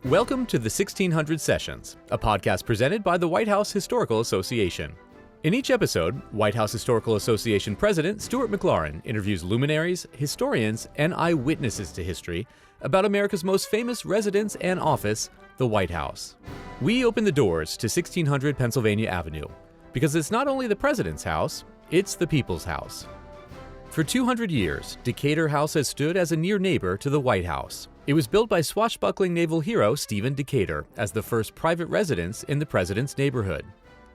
Welcome to the 1600 Sessions, a podcast presented by the White House Historical Association. In each episode, White House Historical Association President Stuart McLaurin interviews luminaries, historians, and eyewitnesses to history about America's most famous residence and office, the White House. We open the doors to 1600 Pennsylvania Avenue because it's not only the president's house, it's the people's house. For 200 years, Decatur House has stood as a near neighbor to the White House. It was built by swashbuckling naval hero Stephen Decatur as the first private residence in the president's neighborhood.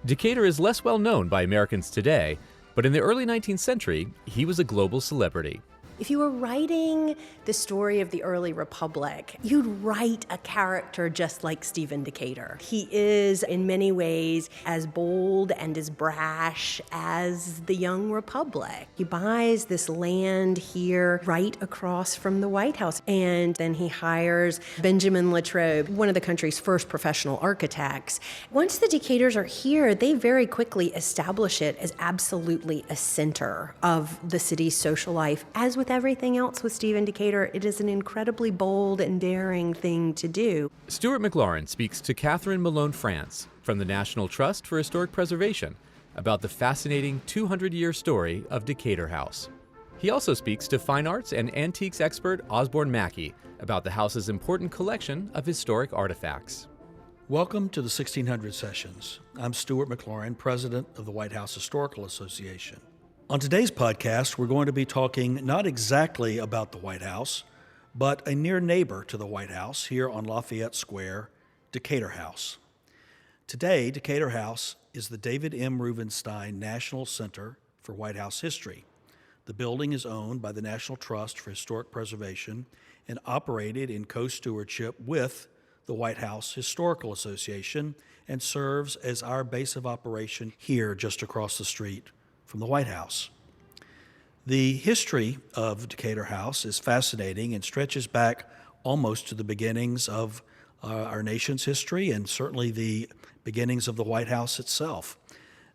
Decatur is less well known by Americans today, but in the early 19th century, he was a global celebrity. If you were writing the story of the early republic, you'd write a character just like Stephen Decatur. He is, in many ways, as bold and as brash as the young republic. He buys this land here right across from the White House, and then he hires Benjamin Latrobe, one of the country's first professional architects. Once the Decaturs are here, they very quickly establish it as absolutely a center of the city's social life. As with everything else with Stephen Decatur, it is an incredibly bold and daring thing to do. Stuart McLaurin speaks to Catherine Malone France from the National Trust for Historic Preservation about the fascinating 200-year story of Decatur House. He also speaks to fine arts and antiques expert Osborne Mackey about the house's important collection of historic artifacts. Welcome to the 1600 Sessions. I'm Stuart McLaurin, President of the White House Historical Association. On today's podcast, we're going to be talking not exactly about the White House, but a near neighbor to the White House here on Lafayette Square, Decatur House. Today, Decatur House is the David M. Rubenstein National Center for White House History. The building is owned by the National Trust for Historic Preservation and operated in co-stewardship with the White House Historical Association and serves as our base of operation here just across the street from the White House. The history of Decatur House is fascinating and stretches back almost to the beginnings of our nation's history and certainly the beginnings of the White House itself.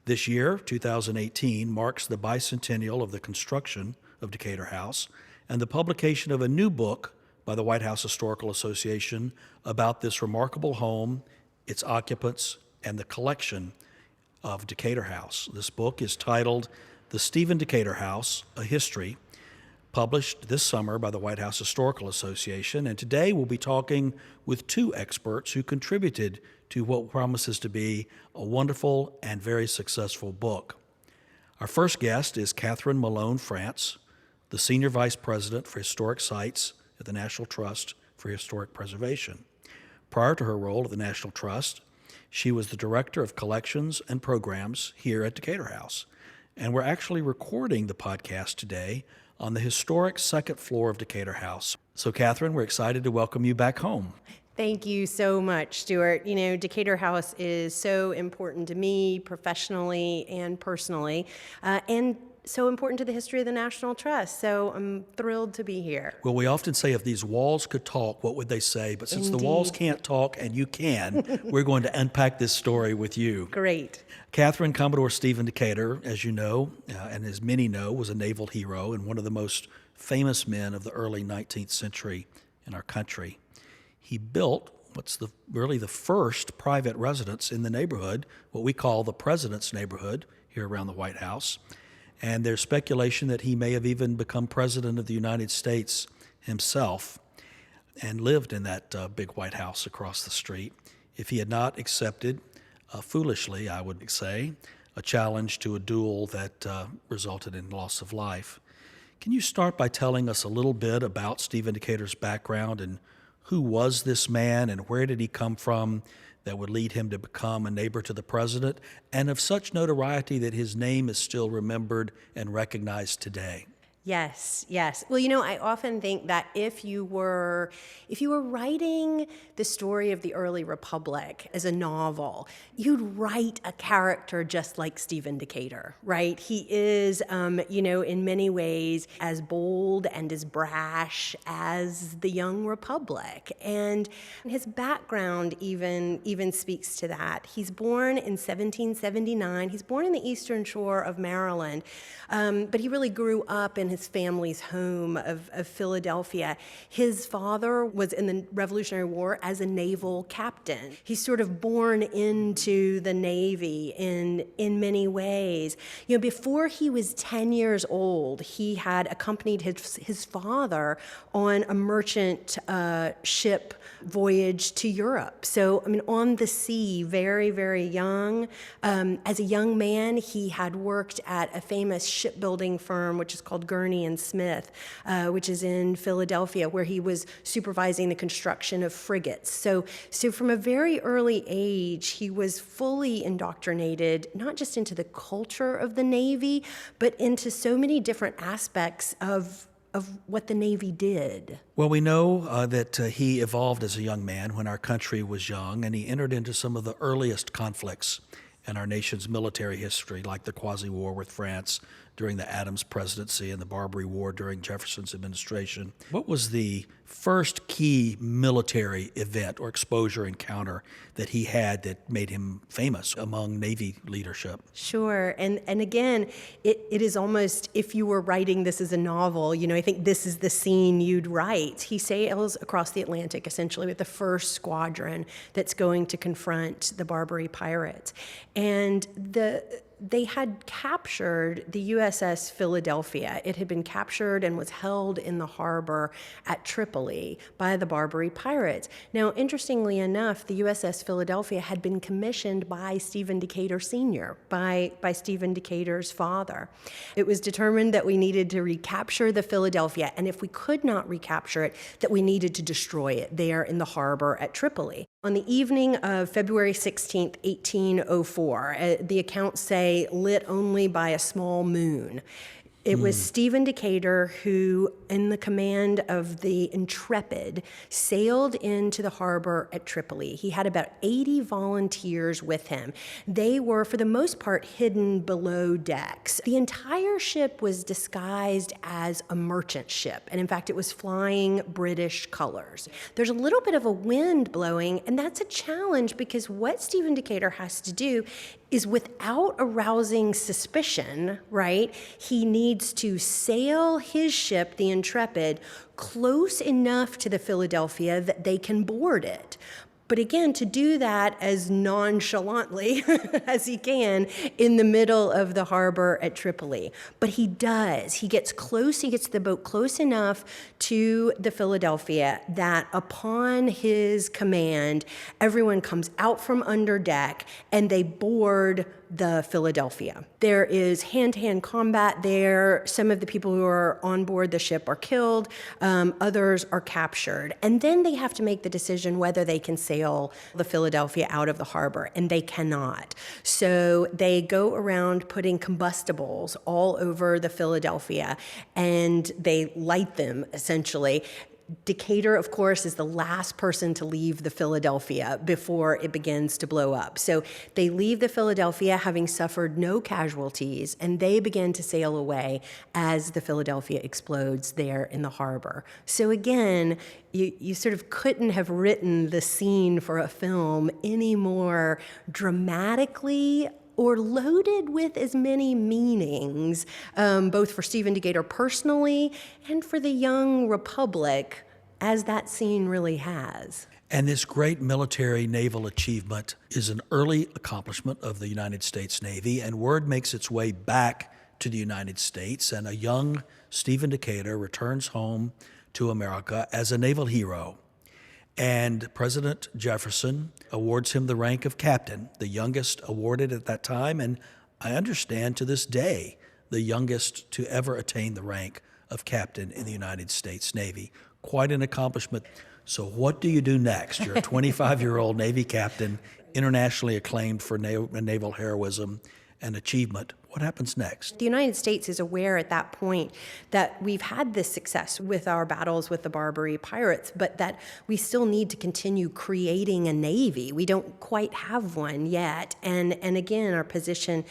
This year, 2018, marks the bicentennial of the construction of Decatur House and the publication of a new book by the White House Historical Association about this remarkable home, its occupants, and the collection of Decatur House. This book is titled The Stephen Decatur House, A History, published this summer by the White House Historical Association. And today we'll be talking with two experts who contributed to what promises to be a wonderful and very successful book. Our first guest is Catherine Malone France, the Senior Vice President for Historic Sites at the National Trust for Historic Preservation. Prior to her role at the National Trust, she was the Director of Collections and Programs here at Decatur House. And we're actually recording the podcast today on the historic second floor of Decatur House. So, Catherine, we're excited to welcome you back home. Thank you so much, Stuart. You know, Decatur House is so important to me professionally and personally, and so important to the history of the National Trust. So I'm thrilled to be here. Well, we often say if these walls could talk, what would they say? But since Indeed. The walls can't talk and you can, we're going to unpack this story with you. Great. Catherine, Commodore Stephen Decatur, as you know, and as many know, was a naval hero and one of the most famous men of the early 19th century in our country. He built really the first private residence in the neighborhood, what we call the President's Neighborhood here around the White House. And there's speculation that he may have even become President of the United States himself and lived in that big White House across the street if he had not accepted, foolishly, I would say, a challenge to a duel that resulted in loss of life. Can you start by telling us a little bit about Stephen Decatur's background and who was this man and where did he come from that would lead him to become a neighbor to the president and of such notoriety that his name is still remembered and recognized today? Yes, yes. Well, I often think that if you were writing the story of the early republic as a novel, you'd write a character just like Stephen Decatur, right? He is, in many ways as bold and as brash as the young republic, and his background even speaks to that. He's born in 1779. He's born in the Eastern Shore of Maryland, but he really grew up in his family's home of Philadelphia. His father was in the Revolutionary War as a naval captain. He's sort of born into the Navy in many ways. Before he was 10 years old, he had accompanied his father on a merchant ship voyage to Europe. So, on the sea, very, very young. As a young man, he had worked at a famous shipbuilding firm, which is called Gurney and Smith, which is in Philadelphia, where he was supervising the construction of frigates. So from a very early age, he was fully indoctrinated, not just into the culture of the Navy, but into so many different aspects of what the Navy did. Well, we know that he evolved as a young man when our country was young, and he entered into some of the earliest conflicts in our nation's military history, like the Quasi War with France during the Adams presidency and the Barbary War during Jefferson's administration. What was the first key military event or exposure encounter that he had that made him famous among Navy leadership? Sure. And again, it is almost, if you were writing this as a novel, I think this is the scene you'd write. He sails across the Atlantic, essentially, with the first squadron that's going to confront the Barbary pirates. And they had captured the USS Philadelphia. It had been captured and was held in the harbor at Tripoli by the Barbary pirates. Now, interestingly enough, the USS Philadelphia had been commissioned by Stephen Decatur Sr., by Stephen Decatur's father. It was determined that we needed to recapture the Philadelphia, and if we could not recapture it, that we needed to destroy it there in the harbor at Tripoli. On the evening of February 16th, 1804, the accounts say lit only by a small moon, it was Stephen Decatur who, in the command of the Intrepid, sailed into the harbor at Tripoli. He had about 80 volunteers with him. They were, for the most part, hidden below decks. The entire ship was disguised as a merchant ship, and in fact, it was flying British colors. There's a little bit of a wind blowing, and that's a challenge because what Stephen Decatur has to do is, without arousing suspicion, right, he needs to sail his ship, the Intrepid, close enough to the Philadelphia that they can board it. But again, to do that as nonchalantly as he can in the middle of the harbor at Tripoli. But he does. He gets the boat close enough to the Philadelphia that upon his command, everyone comes out from under deck and they board the Philadelphia. There is hand-to-hand combat there. Some of the people who are on board the ship are killed. Others are captured. And then they have to make the decision whether they can sail the Philadelphia out of the harbor, and they cannot. So they go around putting combustibles all over the Philadelphia, and they light them, essentially. Decatur, of course, is the last person to leave the Philadelphia before it begins to blow up. So they leave the Philadelphia having suffered no casualties, and they begin to sail away as the Philadelphia explodes there in the harbor. So again, you sort of couldn't have written the scene for a film any more dramatically or loaded with as many meanings, both for Stephen Decatur personally and for the young republic, as that scene really has. And this great military naval achievement is an early accomplishment of the United States Navy, and word makes its way back to the United States, and a young Stephen Decatur returns home to America as a naval hero. And President Jefferson awards him the rank of captain, the youngest awarded at that time, and I understand to this day, the youngest to ever attain the rank of captain in the United States Navy. Quite an accomplishment. So what do you do next? You're a 25-year-old Navy captain, internationally acclaimed for naval heroism and achievement. What happens next? The United States is aware at that point that we've had this success with our battles with the Barbary pirates, but that we still need to continue creating a navy. We don't quite have one yet. And again, our position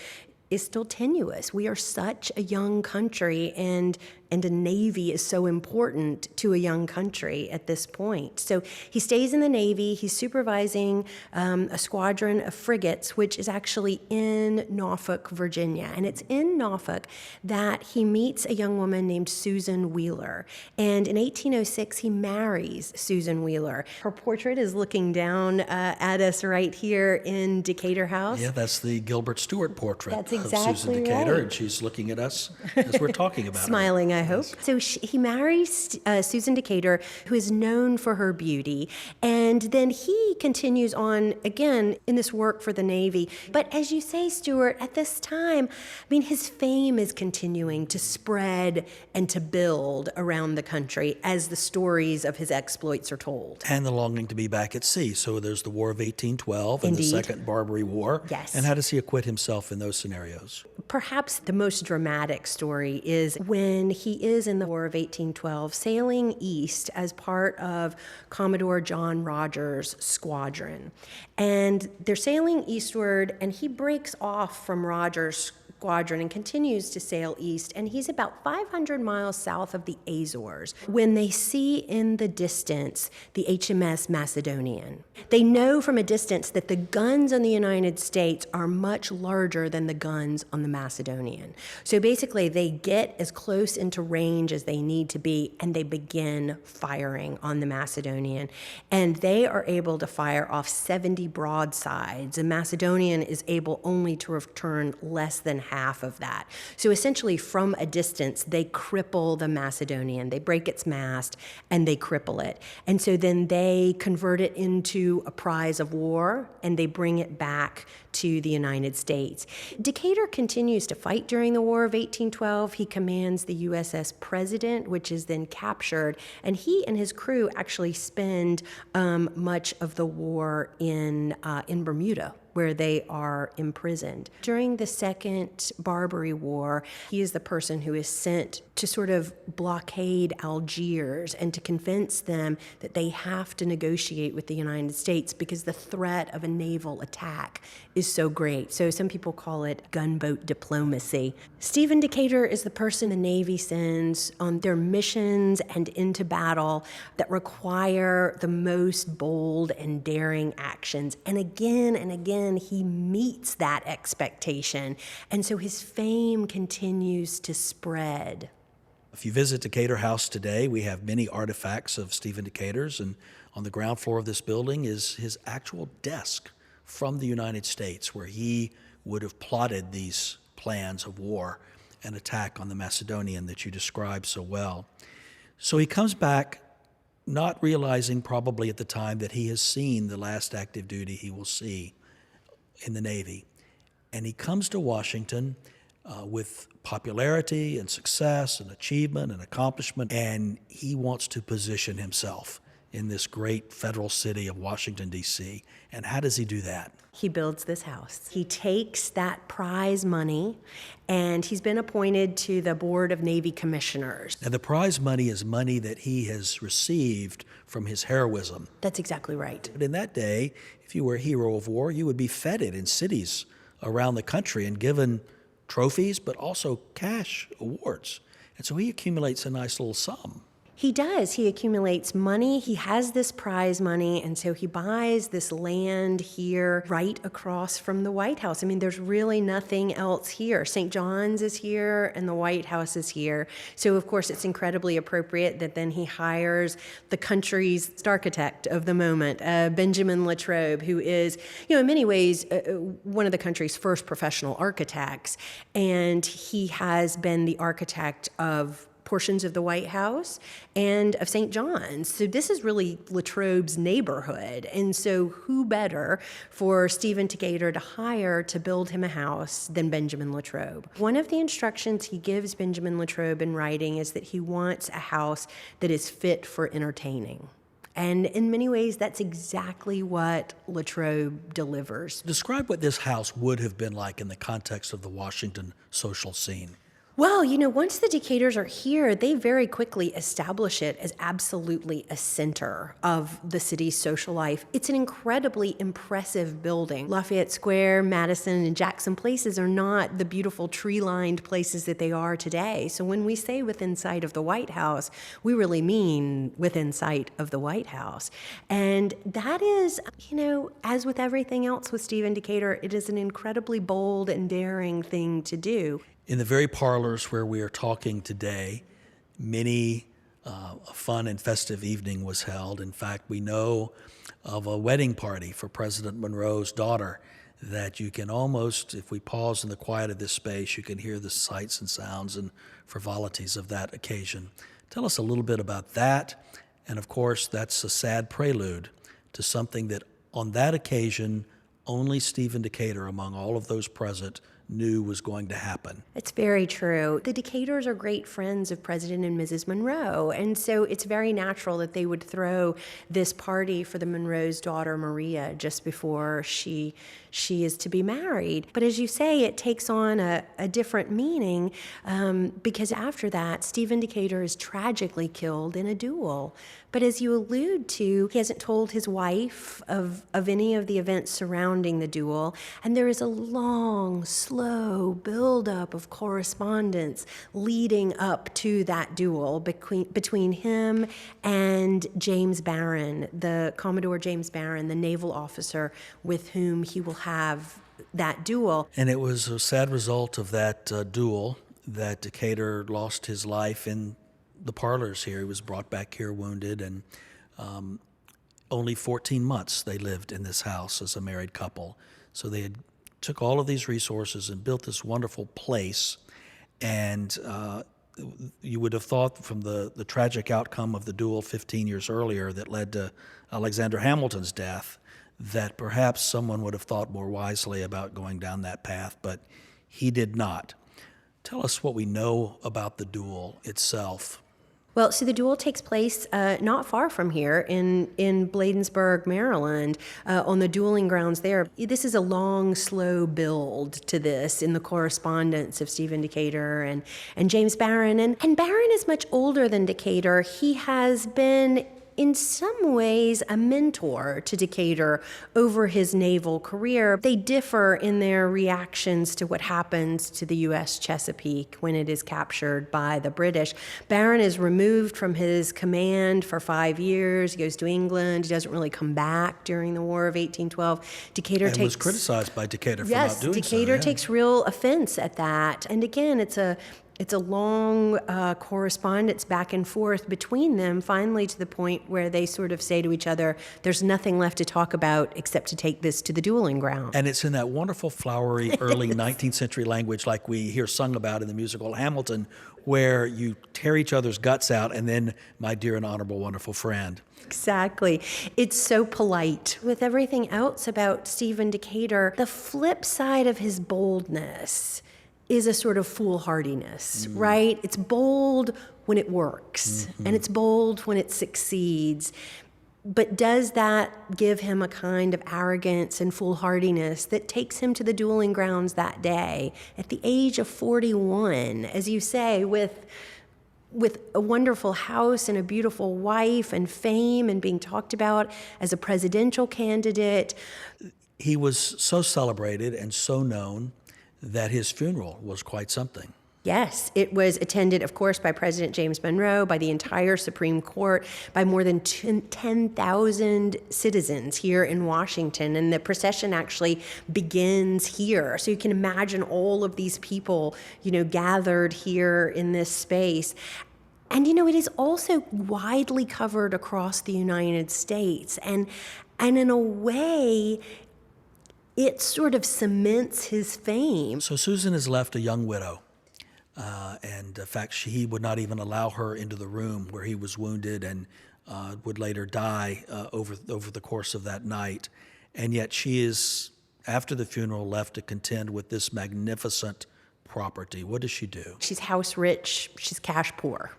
is still tenuous. We are such a young country, and a navy is so important to a young country at this point. So he stays in the Navy. He's supervising a squadron of frigates, which is actually in Norfolk, Virginia. And it's in Norfolk that he meets a young woman named Susan Wheeler. And in 1806, he marries Susan Wheeler. Her portrait is looking down at us right here in Decatur House. Yeah, that's the Gilbert Stuart portrait That's of exactly Susan Decatur, right. and she's looking at us as we're talking about Smiling, her. I hope. So he marries Susan Decatur, who is known for her beauty. And then he continues on, again, in this work for the Navy. But as you say, Stuart, at this time, I mean, his fame is continuing to spread and to build around the country as the stories of his exploits are told. And the longing to be back at sea. So there's the War of 1812 and Indeed. the Second Barbary War. Yes. And how does he acquit himself in those scenarios? Perhaps the most dramatic story is when he is in the War of 1812, sailing east as part of Commodore John Rogers' squadron. And they're sailing eastward, and he breaks off from Rogers' squadron and continues to sail east, and he's about 500 miles south of the Azores when they see in the distance the HMS Macedonian. They know from a distance that the guns on the United States are much larger than the guns on the Macedonian. So basically, they get as close into range as they need to be, and they begin firing on the Macedonian. And they are able to fire off 70 broadsides. The Macedonian is able only to return less than half of that. So essentially, from a distance, they cripple the Macedonian. They break its mast and they cripple it. And so then they convert it into a prize of war, and they bring it back to the United States. Decatur continues to fight during the War of 1812. He commands the USS President, which is then captured, and he and his crew actually spend much of the war in Bermuda, where they are imprisoned. During the Second Barbary War, he is the person who is sent to sort of blockade Algiers and to convince them that they have to negotiate with the United States because the threat of a naval attack is so great. So some people call it gunboat diplomacy. Stephen Decatur is the person the Navy sends on their missions and into battle that require the most bold and daring actions. And again, he meets that expectation. And so his fame continues to spread. If you visit Decatur House today, we have many artifacts of Stephen Decatur's, and on the ground floor of this building is his actual desk from the United States, where he would have plotted these plans of war and attack on the Macedonian that you described so well. So he comes back not realizing probably at the time that he has seen the last active duty he will see in the Navy. And he comes to Washington with popularity and success and achievement and accomplishment, and he wants to position himself in this great federal city of Washington, D.C. And how does he do that? He builds this house. He takes that prize money, and he's been appointed to the Board of Navy Commissioners. And the prize money is money that he has received from his heroism. That's exactly right. But in that day, if you were a hero of war, you would be feted in cities around the country and given trophies, but also cash awards. And so he accumulates a nice little sum. He does. He accumulates money. He has this prize money, and so he buys this land here right across from the White House. I mean, there's really nothing else here. St. John's is here, and the White House is here. So, of course, it's incredibly appropriate that then he hires the country's architect of the moment, Benjamin Latrobe, who is, in many ways, one of the country's first professional architects. And he has been the architect of portions of the White House and of St. John's. So this is really Latrobe's neighborhood. And so who better for Stephen Decatur to hire to build him a house than Benjamin Latrobe? One of the instructions he gives Benjamin Latrobe in writing is that he wants a house that is fit for entertaining. And in many ways, that's exactly what Latrobe delivers. Describe what this house would have been like in the context of the Washington social scene. Well, once the Decaturs are here, they very quickly establish it as absolutely a center of the city's social life. It's an incredibly impressive building. Lafayette Square, Madison, and Jackson Places are not the beautiful tree-lined places that they are today. So when we say within sight of the White House, we really mean within sight of the White House. And that is, as with everything else with Stephen Decatur, it is an incredibly bold and daring thing to do. In the very parlors where we are talking today, a fun and festive evening was held. In fact, we know of a wedding party for President Monroe's daughter that you can almost, if we pause in the quiet of this space, you can hear the sights and sounds and frivolities of that occasion. Tell us a little bit about that. And of course, that's a sad prelude to something that on that occasion, only Stephen Decatur, among all of those present, knew was going to happen. It's very true. The Decaturs are great friends of President and Mrs. Monroe, and so it's very natural that they would throw this party for the Monroe's daughter, Maria, just before she is to be married. But as you say, it takes on a different meaning because after that, Stephen Decatur is tragically killed in a duel. But as you allude to, he hasn't told his wife of any of the events surrounding the duel, and there is a long, slow buildup of correspondence leading up to that duel between him and James Barron, the Commodore James Barron, the naval officer with whom he will have that duel. And it was a sad result of that duel that Decatur lost his life in the parlors here. He was brought back here wounded, and only 14 months they lived in this house as a married couple. So they had took all of these resources and built this wonderful place, and you would have thought from the tragic outcome of the duel 15 years earlier that led to Alexander Hamilton's death that perhaps someone would have thought more wisely about going down that path, but he did not. Tell us what we know about the duel itself. Well, so the duel takes place not far from here in Bladensburg, Maryland, on the dueling grounds there. This is a long, slow build to this in the correspondence of Stephen Decatur and James Barron. And Barron is much older than Decatur. He has been in some ways a mentor to Decatur over his naval career. They differ in their reactions to what happens to the U.S. Chesapeake when it is captured by the British. Barron is removed from his command for 5 years. He goes to England. He doesn't really come back during the War of 1812. Decatur was criticized by Decatur for not doing so. Yes, Decatur takes real offense at that. And again, it's a long correspondence back and forth between them, finally to the point where they sort of say to each other, there's nothing left to talk about except to take this to the dueling ground. And it's in that wonderful, flowery, early 19th century language like we hear sung about in the musical Hamilton, where you tear each other's guts out and then, my dear and honorable, wonderful friend. Exactly. It's so polite. With everything else about Stephen Decatur, the flip side of his boldness is a sort of foolhardiness, right? It's bold when it works, and it's bold when it succeeds. But does that give him a kind of arrogance and foolhardiness that takes him to the dueling grounds that day at the age of 41, as you say, with a wonderful house and a beautiful wife and fame and being talked about as a presidential candidate? He was so celebrated and so known that his funeral was quite something. Yes, it was attended, of course, by President James Monroe, by the entire Supreme Court, by more than 10,000 citizens here in Washington. And the procession actually begins here. So you can imagine all of these people, gathered here in this space. And, it is also widely covered across the United States. And in a way, it sort of cements his fame. So Susan is left a young widow. And in fact, he would not even allow her into the room where he was wounded and would later die over the course of that night. And yet she is, after the funeral, left to contend with this magnificent property. What does she do? She's house rich, she's cash poor.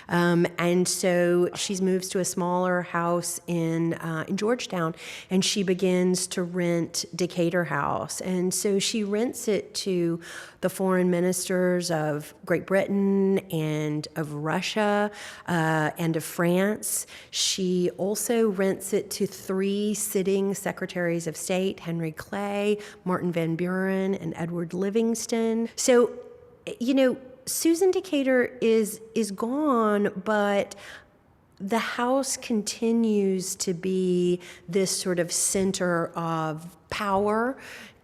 And so she moves to a smaller house in Georgetown, and she begins to rent Decatur House. And so she rents it to the foreign ministers of Great Britain and of Russia and of France. She also rents it to 3 sitting secretaries of state, Henry Clay, Martin Van Buren, and Edward Livingston. So, Susan Decatur is gone, but the house continues to be this sort of center of power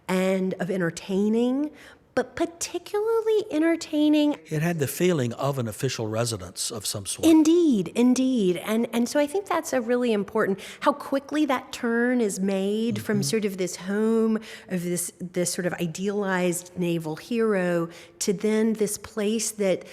and of entertaining, but particularly entertaining. It had the feeling of an official residence of some sort. Indeed. And so I think that's a really important, how quickly that turn is made from sort of this home of this sort of idealized naval hero to then this place that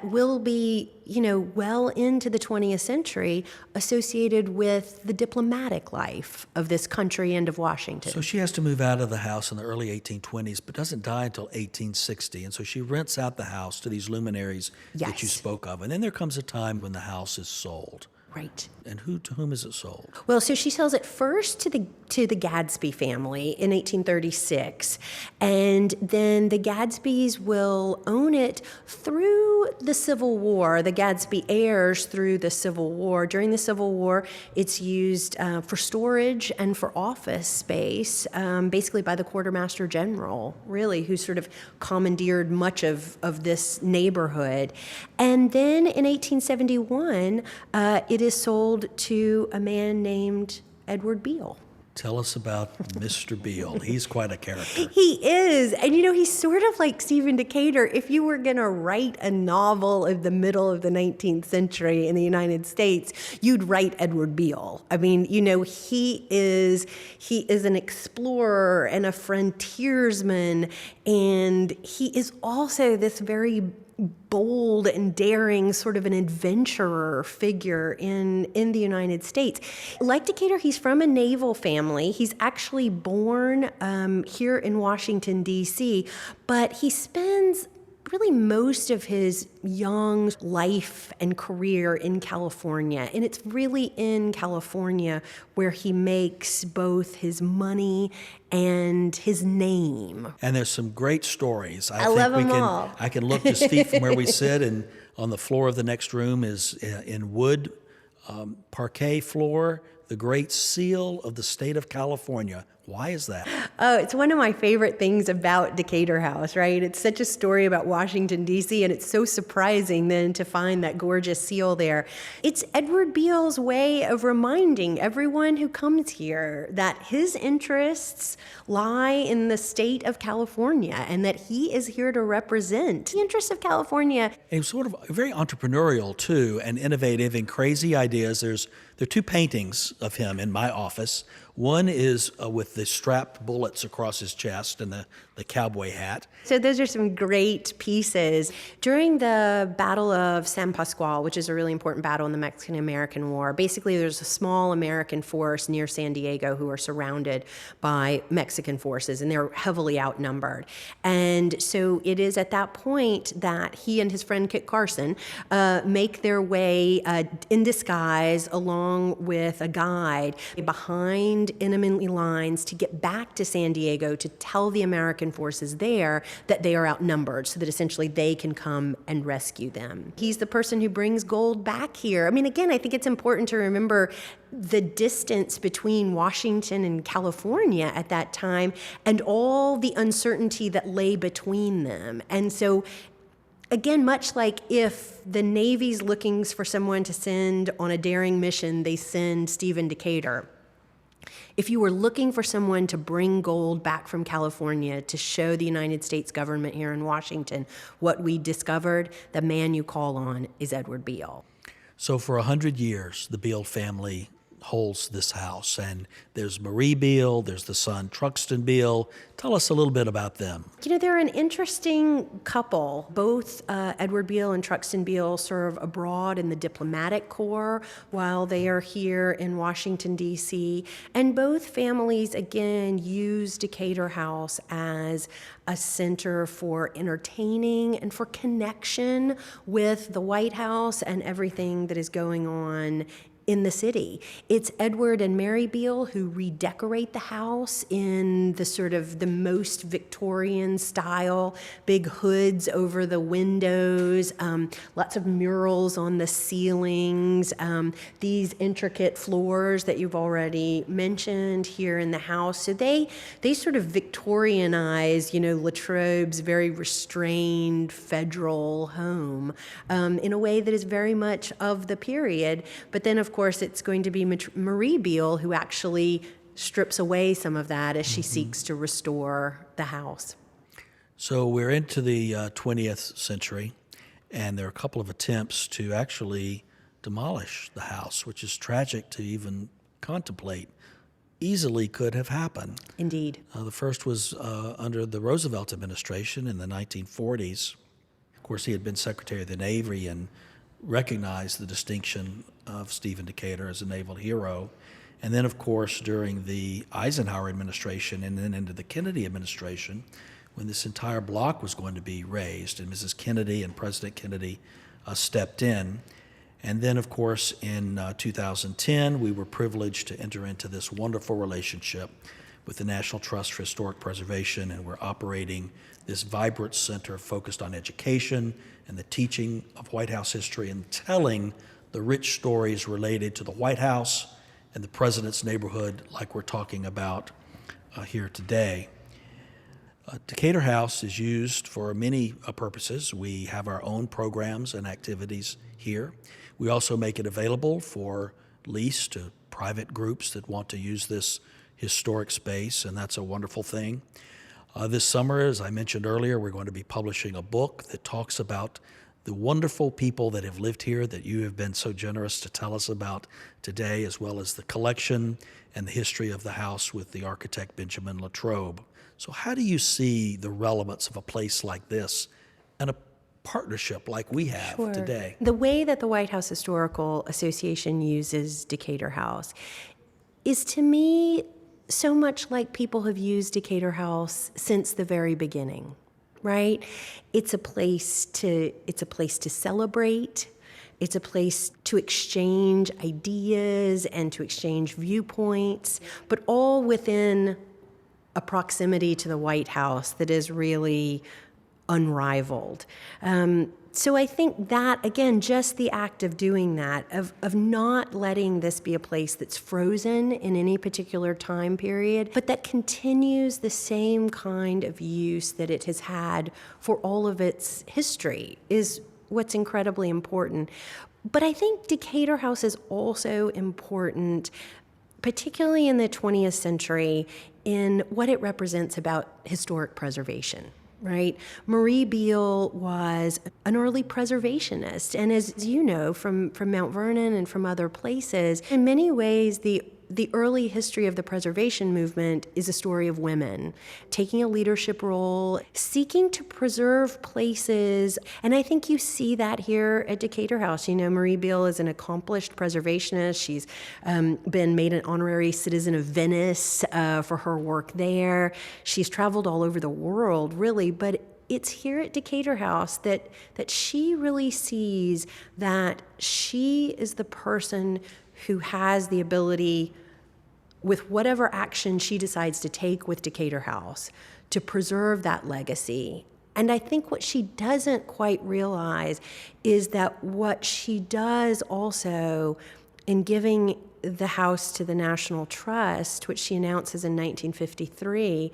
will be, well into the 20th century associated with the diplomatic life of this country and of Washington. So she has to move out of the house in the early 1820s, but doesn't die until 1860. And so she rents out the house to these luminaries that you spoke of. And then there comes a time when the house is sold. Right. And to whom is it sold? Well, so she sells it first to the Gadsby family in 1836, and then the Gadsbys will own it through the Civil War. The Gadsby heirs through the Civil War. During the Civil War, it's used for storage and for office space, basically by the Quartermaster General, really, who sort of commandeered much of this neighborhood. And then in 1871, it is sold to a man named Edward Beale. Tell us about Mr. Beale. He's quite a character. He is. And he's sort of like Stephen Decatur. If you were going to write a novel of the middle of the 19th century in the United States, you'd write Edward Beale. I mean, he is an explorer and a frontiersman, and he is also this very bold and daring sort of an adventurer figure in the United States. Like Decatur, he's from a naval family. He's actually born here in Washington, D.C., but he spends really most of his young life and career in California. And it's really in California where he makes both his money and his name. And there's some great stories. I love them all. I can look just feet from where we sit, and on the floor of the next room is in wood, parquet floor, the Great Seal of the state of California. Why is that? Oh, it's one of my favorite things about Decatur House, right? It's such a story about Washington, D.C., and it's so surprising then to find that gorgeous seal there. It's Edward Beale's way of reminding everyone who comes here that his interests lie in the state of California and that he is here to represent the interests of California. And he was sort of very entrepreneurial, too, and innovative and crazy ideas. There are 2 paintings of him in my office. One is with the strapped bullets across his chest and the cowboy hat. So those are some great pieces. During the Battle of San Pasqual, which is a really important battle in the Mexican-American War, basically there's a small American force near San Diego who are surrounded by Mexican forces, and they're heavily outnumbered. And so it is at that point that he and his friend Kit Carson make their way in disguise along with a guide behind enemy lines to get back to San Diego to tell the American forces there that they are outnumbered so that essentially they can come and rescue them. He's the person who brings gold back here. I mean, again, I think it's important to remember the distance between Washington and California at that time and all the uncertainty that lay between them. And so again, much like if the Navy's looking for someone to send on a daring mission, they send Stephen Decatur. If you were looking for someone to bring gold back from California to show the United States government here in Washington what we discovered, the man you call on is Edward Beale. So for 100 years, the Beale family holds this house. And there's Marie Beale, there's the son Truxton Beale. Tell us a little bit about them. You know, they're an interesting couple. Both Edward Beale and Truxton Beale serve abroad in the diplomatic corps while they are here in Washington, D.C. And both families, again, use Decatur House as a center for entertaining and for connection with the White House and everything that is going on in the city. It's Edward and Mary Beale who redecorate the house in the sort of the most Victorian style, big hoods over the windows, lots of murals on the ceilings, these intricate floors that you've already mentioned here in the house. So they sort of Victorianize, Latrobe's very restrained federal home in a way that is very much of the period. But then, of course, it's going to be Marie Beale who actually strips away some of that as she seeks to restore the house. So we're into the 20th century, and there are a couple of attempts to actually demolish the house, which is tragic to even contemplate. Easily could have happened. Indeed. The first was under the Roosevelt administration in the 1940s. Of course, he had been Secretary of the Navy and recognized the distinction of Stephen Decatur as a naval hero. And then, of course, during the Eisenhower administration and then into the Kennedy administration, when this entire block was going to be razed, and Mrs. Kennedy and President Kennedy stepped in. And then, of course, in 2010, we were privileged to enter into this wonderful relationship with the National Trust for Historic Preservation, and we're operating this vibrant center focused on education and the teaching of White House history and telling the rich stories related to the White House and the President's neighborhood like we're talking about here today. Decatur House is used for many purposes. We have our own programs and activities here. We also make it available for lease to private groups that want to use this historic space, and that's a wonderful thing. This summer, as I mentioned earlier, we're going to be publishing a book that talks about the wonderful people that have lived here that you have been so generous to tell us about today, as well as the collection and the history of the house with the architect Benjamin Latrobe. So how do you see the relevance of a place like this and a partnership like we have today? The way that the White House Historical Association uses Decatur House is, to me, so much like people have used Decatur House since the very beginning, right? It's a place to celebrate. It's a place to exchange ideas and to exchange viewpoints, but all within a proximity to the White House that is really unrivaled. So I think that, again, just the act of doing that, of not letting this be a place that's frozen in any particular time period, but that continues the same kind of use that it has had for all of its history, is what's incredibly important. But I think Decatur House is also important, particularly in the 20th century, in what it represents about historic preservation. Right? Marie Beale was an early preservationist, and as you know from Mount Vernon and from other places, in many ways the early history of the preservation movement is a story of women taking a leadership role, seeking to preserve places, and I think you see that here at Decatur House. Marie Beale is an accomplished preservationist. She's been made an honorary citizen of Venice for her work there. She's traveled all over the world, really, but it's here at Decatur House that she really sees that she is the person who has the ability, with whatever action she decides to take with Decatur House, to preserve that legacy. And I think what she doesn't quite realize is that what she does also in giving the house to the National Trust, which she announces in 1953,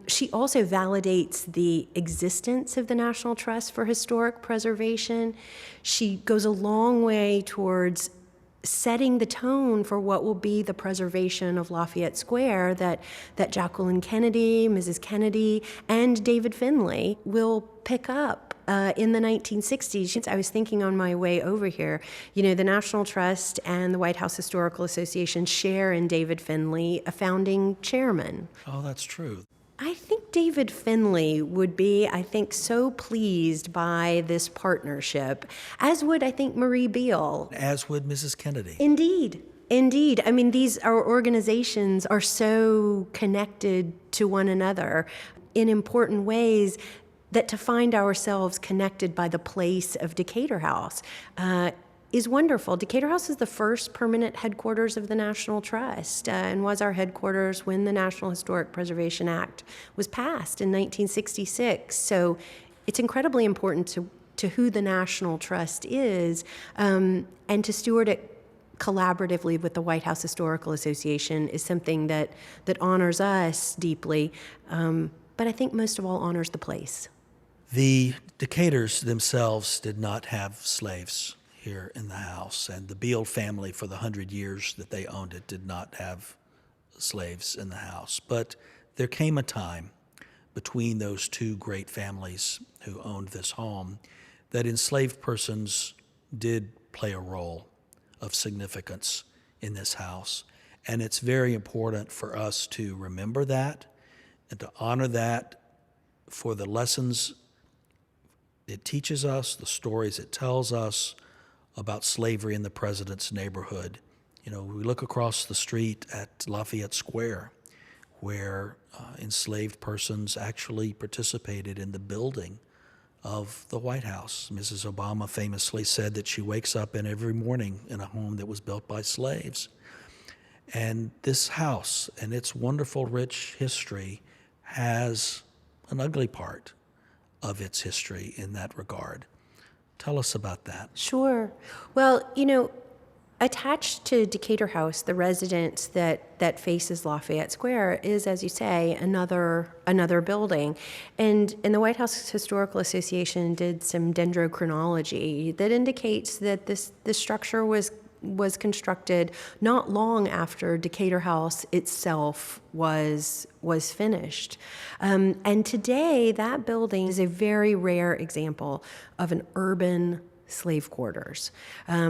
she also validates the existence of the National Trust for Historic Preservation. She goes a long way towards setting the tone for what will be the preservation of Lafayette Square that Jacqueline Kennedy, Mrs. Kennedy, and David Finley will pick up in the 1960s. I was thinking on my way over here, the National Trust and the White House Historical Association share in David Finley, a founding chairman. Oh, that's true. I think David Finley would be, so pleased by this partnership, as would, Marie Beall. As would Mrs. Kennedy. Indeed. Our organizations are so connected to one another in important ways that to find ourselves connected by the place of Decatur House is wonderful. Decatur House is the first permanent headquarters of the National Trust and was our headquarters when the National Historic Preservation Act was passed in 1966. So it's incredibly important to who the National Trust is and to steward it collaboratively with the White House Historical Association is something that honors us deeply, but I think most of all honors the place. The Decaturs themselves did not have slaves here in the house, and the Beall family, for the 100 years that they owned it, did not have slaves in the house. But there came a time between those two great families who owned this home that enslaved persons did play a role of significance in this house. And it's very important for us to remember that and to honor that for the lessons it teaches us, the stories it tells us about slavery in the President's neighborhood. We look across the street at Lafayette Square, where enslaved persons actually participated in the building of the White House. Mrs. Obama famously said that she wakes up every morning in a home that was built by slaves. And this house and its wonderful, rich history has an ugly part of its history in that regard. Tell us about that. Sure. Well, attached to Decatur House, the residence that faces Lafayette Square is, as you say, another building. And the White House Historical Association did some dendrochronology that indicates that this structure was constructed not long after Decatur House itself was finished. And today, that building is a very rare example of an urban slave quarters,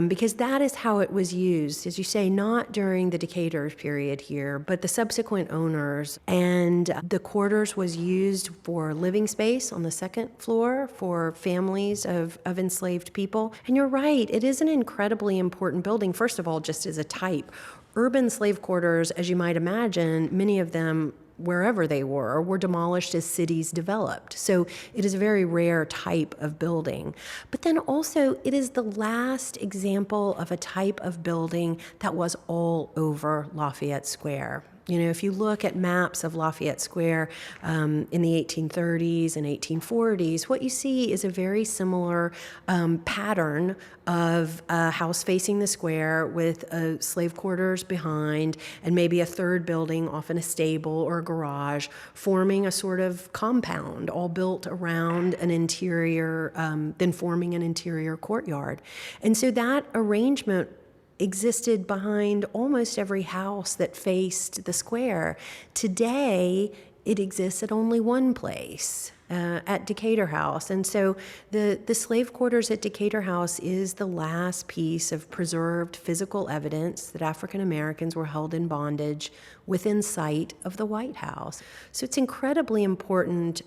because that is how it was used, as you say, not during the Decatur period here, but the subsequent owners. And the quarters was used for living space on the second floor for families of enslaved people. And you're right, it is an incredibly important building, first of all, just as a type. Urban slave quarters, as you might imagine, many of them wherever they were demolished as cities developed. So it is a very rare type of building. But then also, it is the last example of a type of building that was all over Lafayette Square. If you look at maps of Lafayette Square in the 1830s and 1840s, what you see is a very similar pattern of a house facing the square with slave quarters behind and maybe a third building, often a stable or a garage, forming a sort of compound, all built around an interior, then forming an interior courtyard. And so that arrangement existed behind almost every house that faced the square. Today, it exists at only one place, at Decatur House. And so the slave quarters at Decatur House is the last piece of preserved physical evidence that African Americans were held in bondage within sight of the White House. So it's incredibly important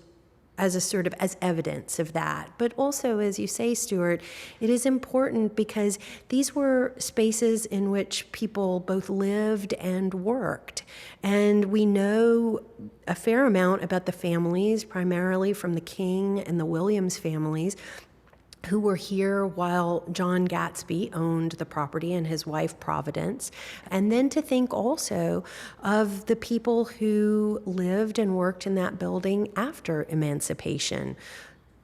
as evidence of that. But also, as you say, Stuart, it is important because these were spaces in which people both lived and worked. And we know a fair amount about the families, primarily from the King and the Williams families, who were here while John Gatsby owned the property and his wife Providence. And then to think also of the people who lived and worked in that building after emancipation.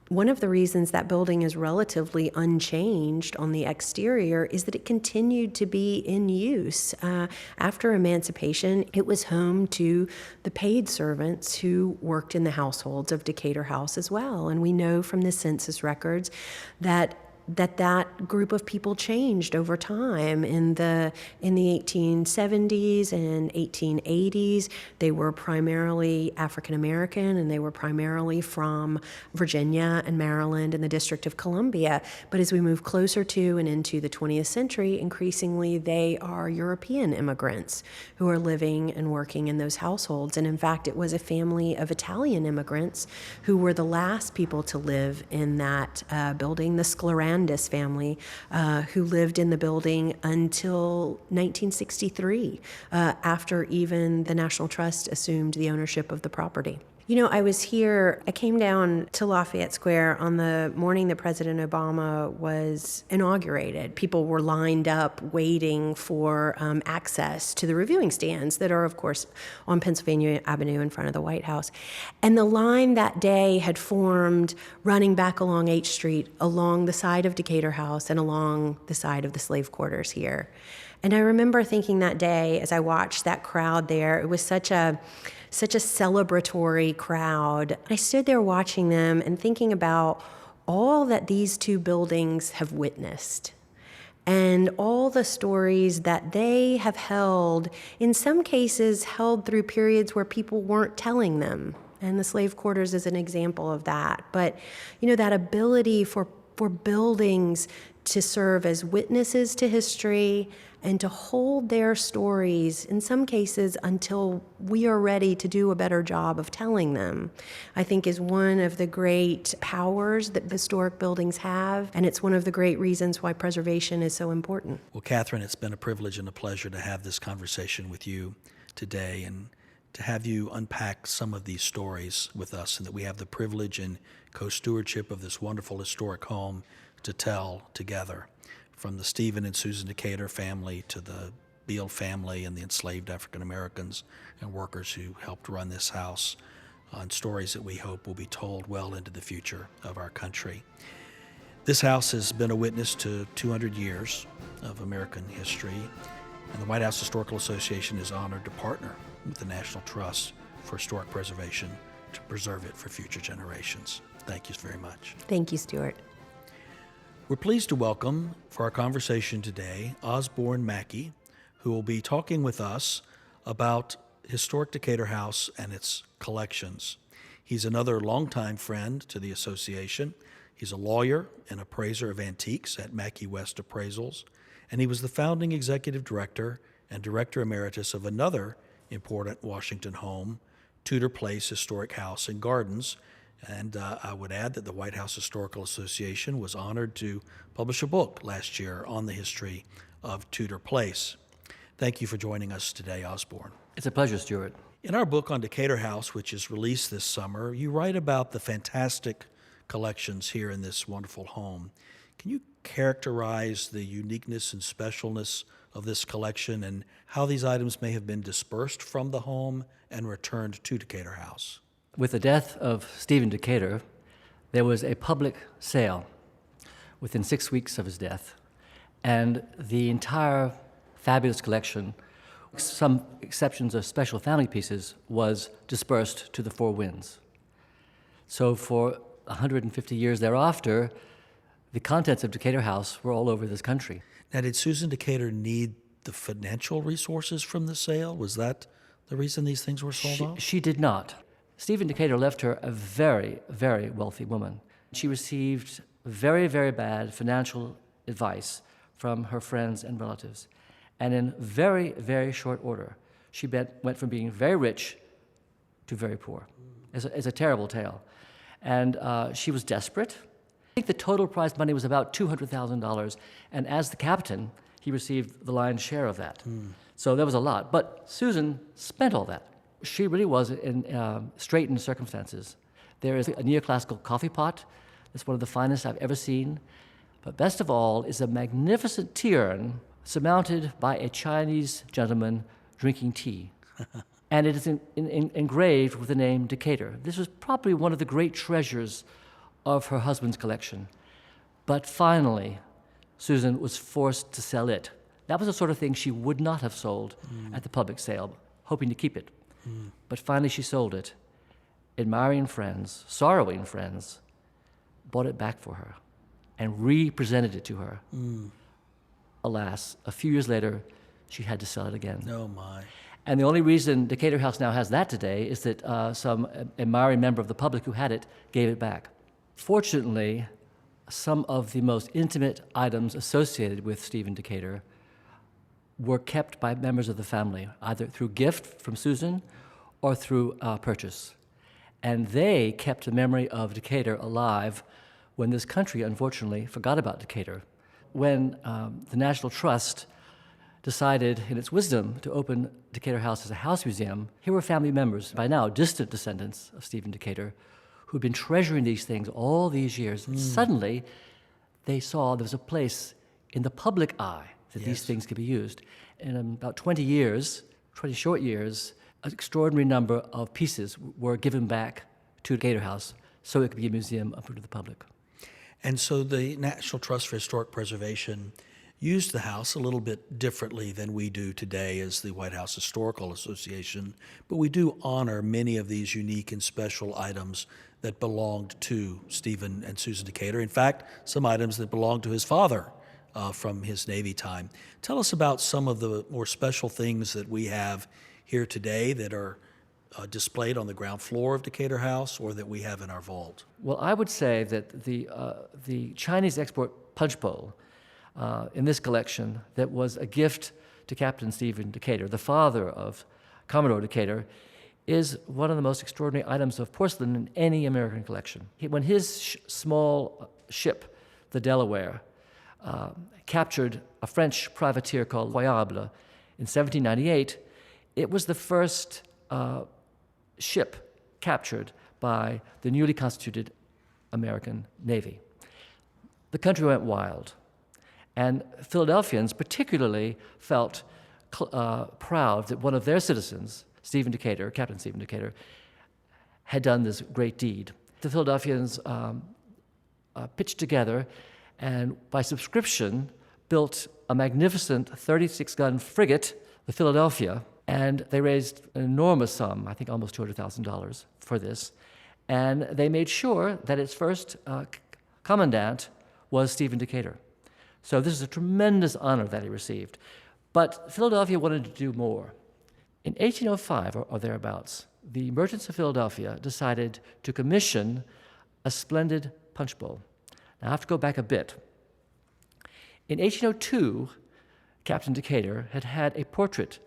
One of the reasons that building is relatively unchanged on the exterior is that it continued to be in use. After emancipation, it was home to the paid servants who worked in the households of Decatur House as well. And we know from the census records that that group of people changed over time. In the 1870s and 1880s, they were primarily African American, and they were primarily from Virginia and Maryland and the District of Columbia. But as we move closer to and into the 20th century, increasingly they are European immigrants who are living and working in those households. And in fact, it was a family of Italian immigrants who were the last people to live in that building, the Sclerandis family, who lived in the building until 1963, after even the National Trust assumed the ownership of the property. You know, I came down to Lafayette Square on the morning that President Obama was inaugurated. People were lined up waiting for access to the reviewing stands that are, of course, on Pennsylvania Avenue in front of the White House. And the line that day had formed running back along H Street, along the side of Decatur House and along the side of the slave quarters here. And I remember thinking that day as I watched that crowd there, it was such a celebratory crowd. I stood there watching them and thinking about all that these two buildings have witnessed and all the stories that they have held, in some cases held through periods where people weren't telling them. And the slave quarters is an example of that. But, you know, that ability for buildings to serve as witnesses to history and to hold their stories, in some cases, until we are ready to do a better job of telling them, I think is one of the great powers that historic buildings have, and it's one of the great reasons why preservation is so important. Well, Catherine, it's been a privilege and a pleasure to have this conversation with you today and to have you unpack some of these stories with us, and that we have the privilege and co-stewardship of this wonderful historic home to tell together, from the Stephen and Susan Decatur family to the Beale family and the enslaved African Americans and workers who helped run this house, on stories that we hope will be told well into the future of our country. This house has been a witness to 200 years of American history, and the White House Historical Association is honored to partner with the National Trust for Historic Preservation to preserve it for future generations. Thank you very much. Thank you, Stuart. We're pleased to welcome for our conversation today Osborne Mackey, who will be talking with us about historic Decatur House and its collections. He's another longtime friend to the association. He's a lawyer and appraiser of antiques at Mackey West Appraisals, and he was the founding executive director and director emeritus of another important Washington home, Tudor Place Historic House and Gardens. And I would add that the White House Historical Association was honored to publish a book last year on the history of Tudor Place. Thank you for joining us today, Osborne. It's a pleasure, Stuart. In our book on Decatur House, which is released this summer, you write about the fantastic collections here in this wonderful home. Can you characterize the uniqueness and specialness of this collection and how these items may have been dispersed from the home and returned to Decatur House? With the death of Stephen Decatur, there was a public sale within 6 weeks of his death, and the entire fabulous collection, some exceptions of special family pieces, was dispersed to the four winds. So for 150 years thereafter, the contents of Decatur House were all over this country. Now, did Susan Decatur need the financial resources from the sale? Was that the reason these things were sold off? She did not. Stephen Decatur left her a very, very wealthy woman. She received very, very bad financial advice from her friends and relatives. And in very, very short order, she went from being very rich to very poor. It's a terrible tale. And she was desperate. I think the total prize money was about $200,000. And as the captain, he received the lion's share of that. So that was a lot. But Susan spent all that. She really was in straitened circumstances. There is a neoclassical coffee pot. It's one of the finest I've ever seen. But best of all is a magnificent tiern surmounted by a Chinese gentleman drinking tea. And it is engraved with the name Decatur. This was probably one of the great treasures of her husband's collection. But finally, Susan was forced to sell it. That was the sort of thing she would not have sold at the public sale, hoping to keep it. But finally she sold it. Admiring friends, sorrowing friends, bought it back for her. and re-presented it to her. Alas, a few years later, she had to sell it again. Oh, my. And the only reason Decatur House now has that today is that some admiring member of the public who had it gave it back. Fortunately, some of the most intimate items associated with Stephen Decatur were kept by members of the family, either through gift from Susan or through purchase. And they kept the memory of Decatur alive when this country, unfortunately, forgot about Decatur. When the National Trust decided, in its wisdom, to open Decatur House as a house museum, here were family members, by now distant descendants of Stephen Decatur, who'd been treasuring these things all these years. Suddenly, they saw there was a place in the public eye that these things could be used. In about 20 short years, an extraordinary number of pieces were given back to Decatur House so it could be a museum open to the public. And so the National Trust for Historic Preservation used the house a little bit differently than we do today as the White House Historical Association, but we do honor many of these unique and special items that belonged to Stephen and Susan Decatur. In fact, some items that belonged to his father from his Navy time. Tell us about some of the more special things that we have here today that are displayed on the ground floor of Decatur House or that we have in our vault. Well, I would say that the Chinese export punch bowl in this collection that was a gift to Captain Stephen Decatur, the father of Commodore Decatur, is one of the most extraordinary items of porcelain in any American collection. When his small ship, the Delaware, captured a French privateer called Croyable in 1798, it was the first ship captured by the newly constituted American Navy. The country went wild. And Philadelphians particularly felt proud that one of their citizens, Stephen Decatur, Captain Stephen Decatur, had done this great deed. The Philadelphians pitched together and by subscription built a magnificent 36-gun frigate, the Philadelphia, and they raised an enormous sum, I think almost $200,000 for this, and they made sure that its first commandant was Stephen Decatur. So this is a tremendous honor that he received. But Philadelphia wanted to do more. In 1805 or thereabouts, the merchants of Philadelphia decided to commission a splendid punch bowl. Now I have to go back a bit. In 1802, Captain Decatur had had a portrait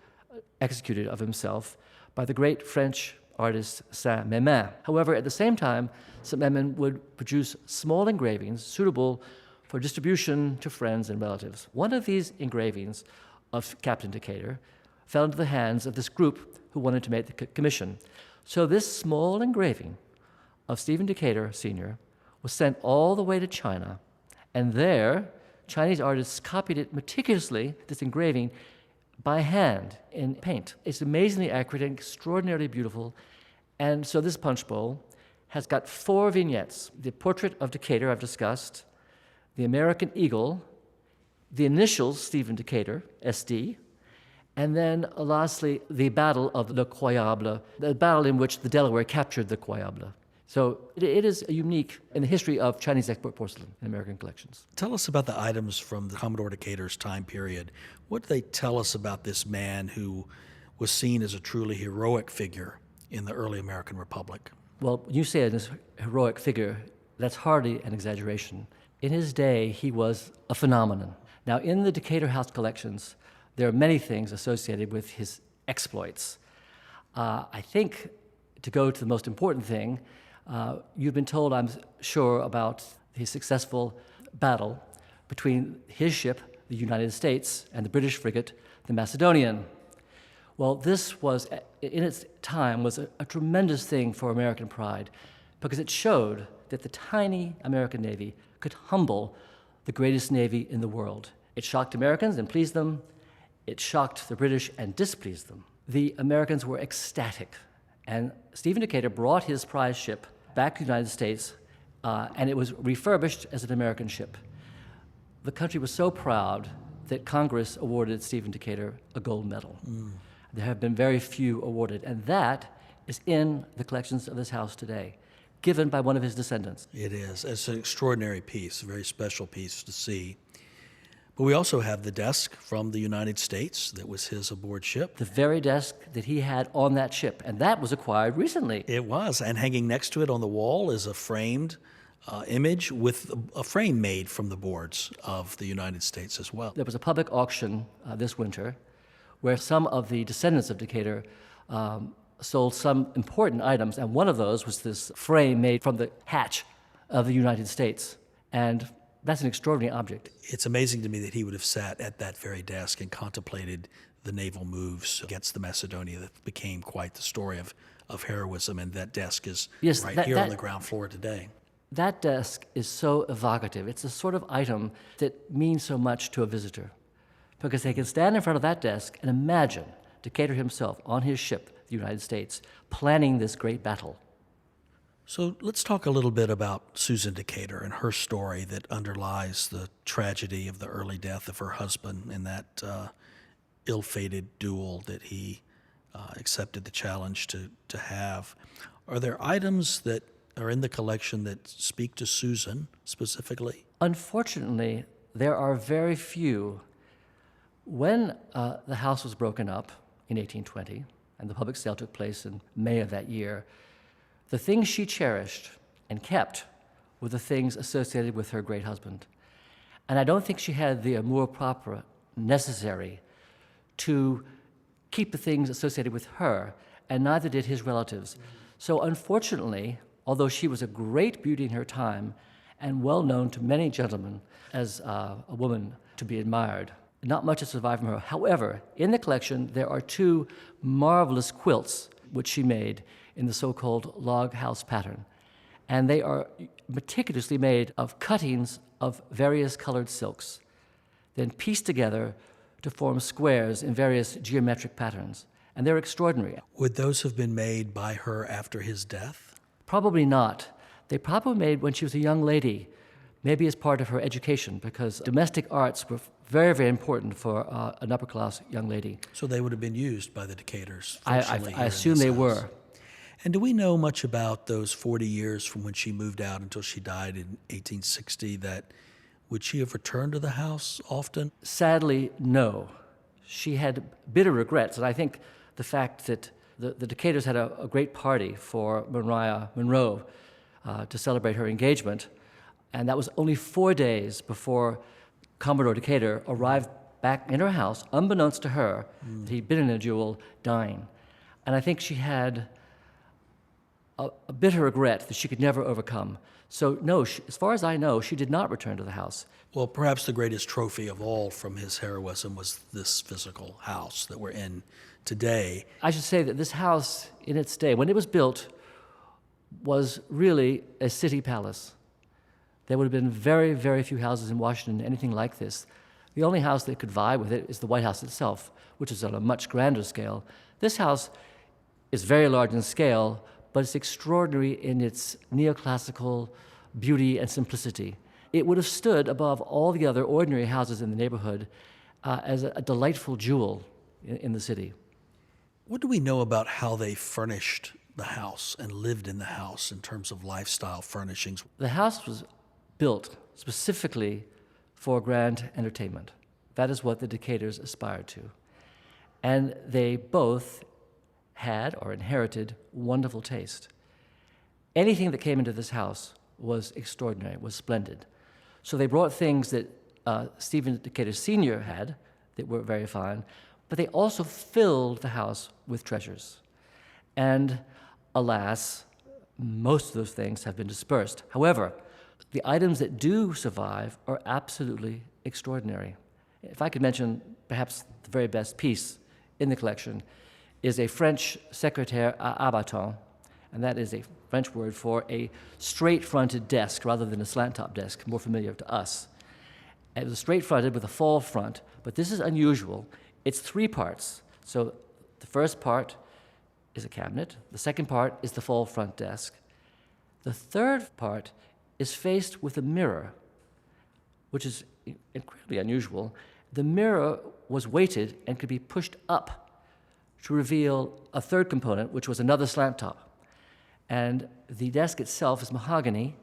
executed of himself by the great French artist Saint-Mémin. However, at the same time, Saint-Mémin would produce small engravings suitable for distribution to friends and relatives. One of these engravings of Captain Decatur fell into the hands of this group who wanted to make the commission. So this small engraving of Stephen Decatur Sr. was sent all the way to China, and there, Chinese artists copied it meticulously, this engraving, by hand in paint. It's amazingly accurate and extraordinarily beautiful, and so this punch bowl has got 4 vignettes. The portrait of Decatur I've discussed, the American Eagle, the initials Stephen Decatur, SD, and then lastly, the Battle of Le Croyable, the battle in which the Delaware captured the Croyable. So it is unique in the history of Chinese export porcelain in American collections. Tell us about the items from the Commodore Decatur's time period. What do they tell us about this man who was seen as a truly heroic figure in the early American Republic? Well, you say this heroic figure, that's hardly an exaggeration. In his day, he was a phenomenon. Now, in the Decatur House collections, there are many things associated with his exploits. I think, to go to the most important thing, you've been told, I'm sure, about his successful battle between his ship, the United States, and the British frigate, the Macedonian. Well, this was, in its time, was a tremendous thing for American pride because it showed that the tiny American Navy could humble the greatest navy in the world. It shocked Americans and pleased them. It shocked the British and displeased them. The Americans were ecstatic, and Stephen Decatur brought his prize ship back to the United States, and it was refurbished as an American ship. The country was so proud that Congress awarded Stephen Decatur a gold medal. There have been very few awarded, and that is in the collections of this house today. given by one of his descendants. It is. It's an extraordinary piece, a very special piece to see. But we also have the desk from the United States that was his aboard ship. The very desk that he had on that ship, and that was acquired recently. It was, and hanging next to it on the wall is a framed image with a frame made from the boards of the United States as well. There was a public auction this winter where some of the descendants of Decatur sold some important items, and one of those was this frame made from the hatch of the United States. And that's an extraordinary object. It's amazing to me that he would have sat at that very desk and contemplated the naval moves against the Macedonia that became quite the story of heroism, and that desk is here on the ground floor today. That desk is so evocative. It's a sort of item that means so much to a visitor, because they can stand in front of that desk and imagine Decatur himself on his ship, the United States, planning this great battle. So let's talk a little bit about Susan Decatur and her story that underlies the tragedy of the early death of her husband in that ill-fated duel that he accepted the challenge to have. Are there items that are in the collection that speak to Susan specifically? Unfortunately, there are very few. When the house was broken up in 1820, and the public sale took place in May of that year, the things she cherished and kept were the things associated with her great husband. And I don't think she had the amour propre necessary to keep the things associated with her, and neither did his relatives. So unfortunately, although she was a great beauty in her time and well known to many gentlemen as a woman to be admired, not much has survived from her. However, in the collection, there are two marvelous quilts which she made in the so-called log house pattern. And they are meticulously made of cuttings of various colored silks, then pieced together to form squares in various geometric patterns. And they're extraordinary. Would those have been made by her after his death? Probably not. They probably made when she was a young lady, maybe as part of her education, because domestic arts were very, very important for an upper-class young lady. So they would have been used by the Decaturs. I assume they were. And do we know much about those 40 years from when she moved out until she died in 1860? Would she have returned to the house often? Sadly, no. She had bitter regrets, and I think the fact that the Decaturs had a great party for Maria Monroe to celebrate her engagement, and that was only 4 days before Commodore Decatur arrived back in her house, unbeknownst to her, that he'd been in a duel, dying. And I think she had a bitter regret that she could never overcome. So no, as far as I know, she did not return to the house. Well, perhaps the greatest trophy of all from his heroism was this physical house that we're in today. I should say that this house, in its day, when it was built, was really a city palace. There would have been very, very few houses in Washington, anything like this. The only house that could vie with it is the White House itself, which is on a much grander scale. This house is very large in scale, but it's extraordinary in its neoclassical beauty and simplicity. It would have stood above all the other ordinary houses in the neighborhood as a delightful jewel in the city. What do we know about how they furnished the house and lived in the house in terms of lifestyle furnishings? The house was built specifically for grand entertainment. That is what the Decaturs aspired to. And they both had or inherited wonderful taste. Anything that came into this house was extraordinary, was splendid. So they brought things that Stephen Decatur Sr. had that were very fine, but they also filled the house with treasures. And alas, most of those things have been dispersed. However, the items that do survive are absolutely extraordinary. If I could mention perhaps the very best piece in the collection is a French secrétaire à bâton, and that is a French word for a straight-fronted desk rather than a slant-top desk, more familiar to us. It was straight-fronted with a fall front, but this is unusual. It's 3 parts. So the first part is a cabinet. The second part is the fall front desk. The third part is faced with a mirror, which is incredibly unusual. The mirror was weighted and could be pushed up to reveal a third component, which was another slant top. And the desk itself is mahogany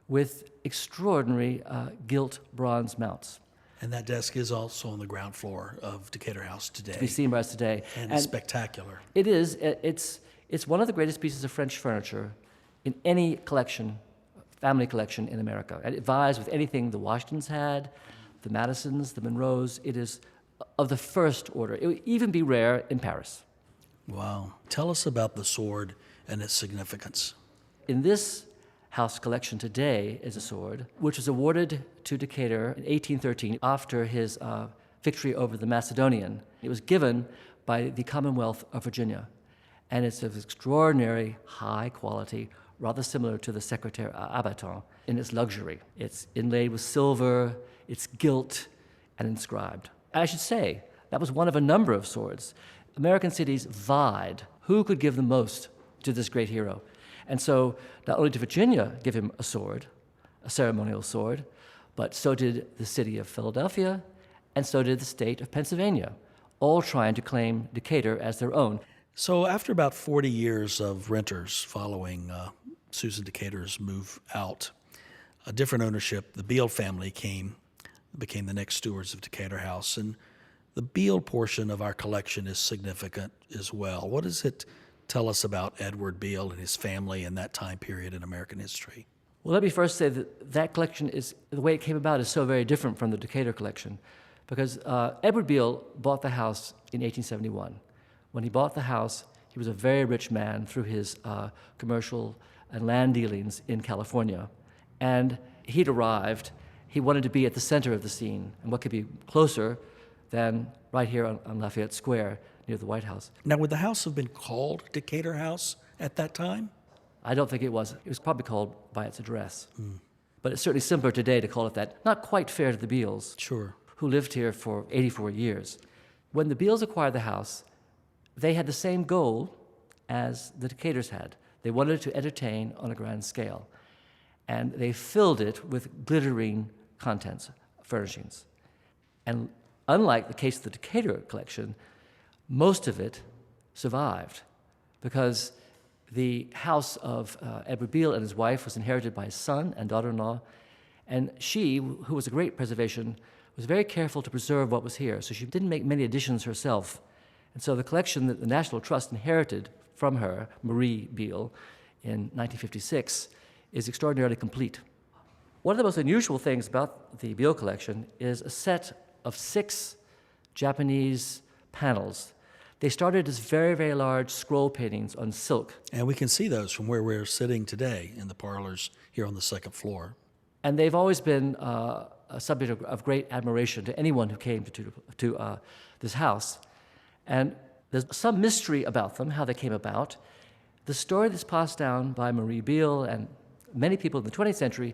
with extraordinary gilt bronze mounts. And that desk is also on the ground floor of Decatur House today. To be seen by us today. And spectacular. It is. It's one of the greatest pieces of French furniture in any collection, family collection in America. And it vies with anything the Washingtons had, the Madisons, the Monroes. It is of the first order. It would even be rare in Paris. Wow. Tell us about the sword and its significance. In this house collection today is a sword, which was awarded to Decatur in 1813 after his victory over the Macedonian. It was given by the Commonwealth of Virginia, and it's of extraordinary high quality, rather similar to the Secretaire Abaton in its luxury. It's inlaid with silver, it's gilt and inscribed. I should say, that was one of a number of swords. American cities vied who could give the most to this great hero. And so not only did Virginia give him a sword, a ceremonial sword, but so did the city of Philadelphia, and so did the state of Pennsylvania, all trying to claim Decatur as their own. So after about 40 years of renters following Susan Decatur's move out, a different ownership, the Beale family became the next stewards of Decatur House. And the Beale portion of our collection is significant as well. What does it tell us about Edward Beale and his family in that time period in American history? Well, let me first say that collection the way it came about is so very different from the Decatur collection, because Edward Beale bought the house in 1871. When he bought the house, he was a very rich man through his commercial and land dealings in California. And he'd arrived, he wanted to be at the center of the scene, and what could be closer than right here on Lafayette Square near the White House. Now, would the house have been called Decatur House at that time? I don't think it was. It was probably called by its address. But it's certainly simpler today to call it that. Not quite fair to the Beales, Sure. who lived here for 84 years. When the Beales acquired the house, they had the same goal as the Decaturs had. They wanted to entertain on a grand scale. And they filled it with glittering contents, furnishings. And unlike the case of the Decatur collection, most of it survived because the house of Edward Beale and his wife was inherited by his son and daughter-in-law, and she, who was a great preservation, was very careful to preserve what was here, so she didn't make many additions herself. And so the collection that the National Trust inherited from her, Marie Beale, in 1956, is extraordinarily complete. One of the most unusual things about the Beale collection is a set of 6 Japanese panels. They started as very, very large scroll paintings on silk. And we can see those from where we're sitting today in the parlors here on the second floor. And they've always been a subject of great admiration to anyone who came to this house. And there's some mystery about them, how they came about. The story that's passed down by Marie Beale and many people in the 20th century,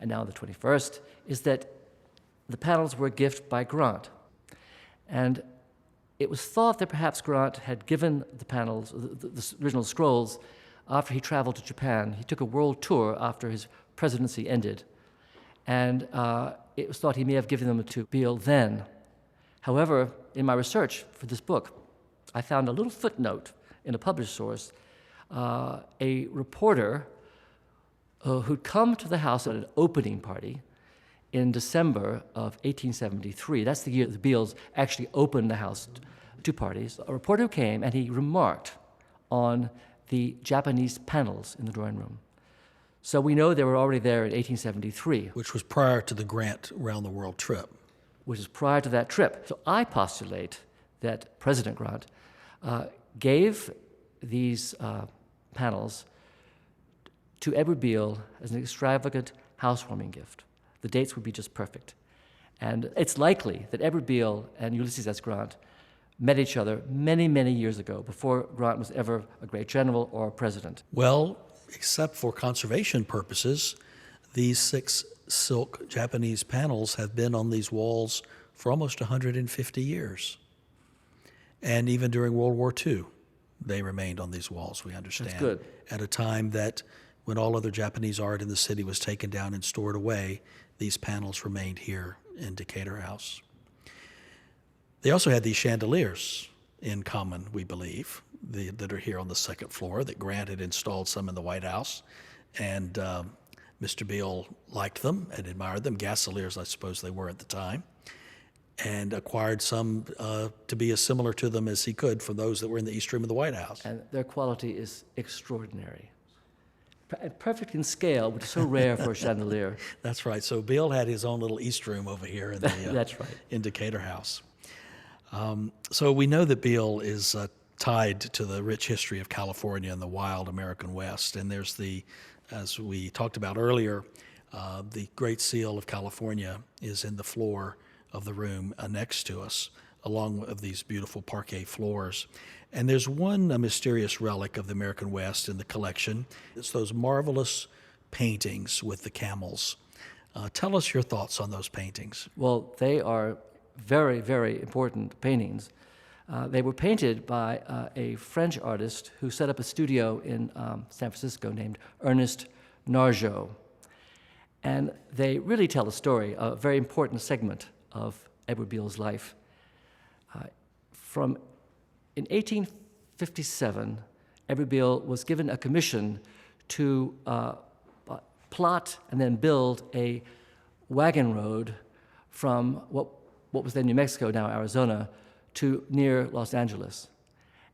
and now in the 21st, is that the panels were a gift by Grant. And it was thought that perhaps Grant had given the panels, the original scrolls, after he traveled to Japan. He took a world tour after his presidency ended. And it was thought he may have given them to Beale then. However, in my research for this book, I found a little footnote in a published source. A reporter who'd come to the house at an opening party in December of 1873. That's the year the Beales actually opened the house to parties. A reporter who came and he remarked on the Japanese panels in the drawing room. So we know they were already there in 1873. Which was prior to the Grant round the world trip. Which is prior to that trip. So I postulate that President Grant gave these panels to Edward Beale as an extravagant housewarming gift. The dates would be just perfect. And it's likely that Edward Beale and Ulysses S. Grant met each other many, many years ago, before Grant was ever a great general or a president. Well, except for conservation purposes, these 6 silk Japanese panels have been on these walls for almost 150 years. And even during World War II, they remained on these walls, we understand. That's good. At a time that when all other Japanese art in the city was taken down and stored away, these panels remained here in Decatur House. They also had these chandeliers in common, we believe, that are here on the second floor, that Grant had installed some in the White House. And Mr. Beale liked them and admired them, Gasoliers, I suppose they were at the time, and acquired some to be as similar to them as he could from those that were in the East Room of the White House. And their quality is extraordinary. Perfect in scale, which is so rare for a chandelier. That's right. So Beale had his own little East Room over here in the That's right. in Decatur House. So we know that Beale is tied to the rich history of California and the wild American West. And there's as we talked about earlier, the Great Seal of California is in the floor of the room next to us, along with these beautiful parquet floors. And there's one mysterious relic of the American West in the collection. It's those marvelous paintings with the camels. Tell us your thoughts on those paintings. Well, they are very, very important paintings. They were painted by a French artist who set up a studio in San Francisco named Ernest Nargeois. And they really tell a story, a very important segment of Edward Beale's life. In 1857, Edward Beale was given a commission to plot and then build a wagon road from what was then New Mexico, now Arizona, to near Los Angeles.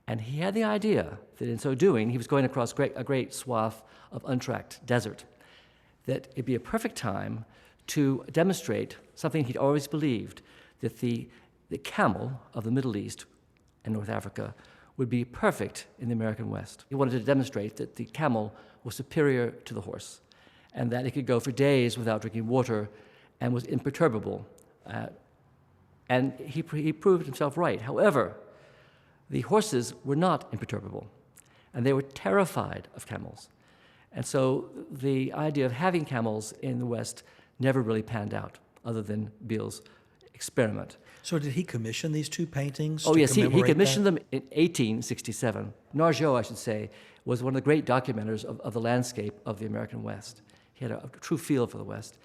And he had the idea that in so doing, he was going across a great swath of untracked desert, that it'd be a perfect time to demonstrate something he'd always believed, that the camel of the Middle East and North Africa would be perfect in the American West. He wanted to demonstrate that the camel was superior to the horse, and that it could go for days without drinking water and was imperturbable. And he proved himself right. However, the horses were not imperturbable, and they were terrified of camels. And so the idea of having camels in the West never really panned out, other than Beale's experiment. So did he commission these two paintings? Oh, to yes, he commemorate commissioned that? them in 1867. Nargeois, I should say, was one of the great documenters of the landscape of the American West. He had a true feel for the West.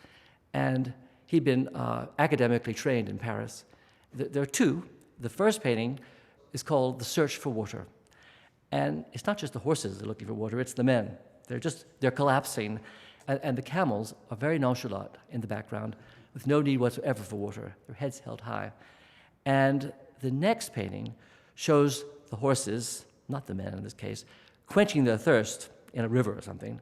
And he'd been academically trained in Paris. There are two. The first painting is called The Search for Water. And it's not just the horses that are looking for water, it's the men. They're collapsing. And the camels are very nonchalant in the background, with no need whatsoever for water, their heads held high. And the next painting shows the horses, not the men in this case, quenching their thirst in a river or something,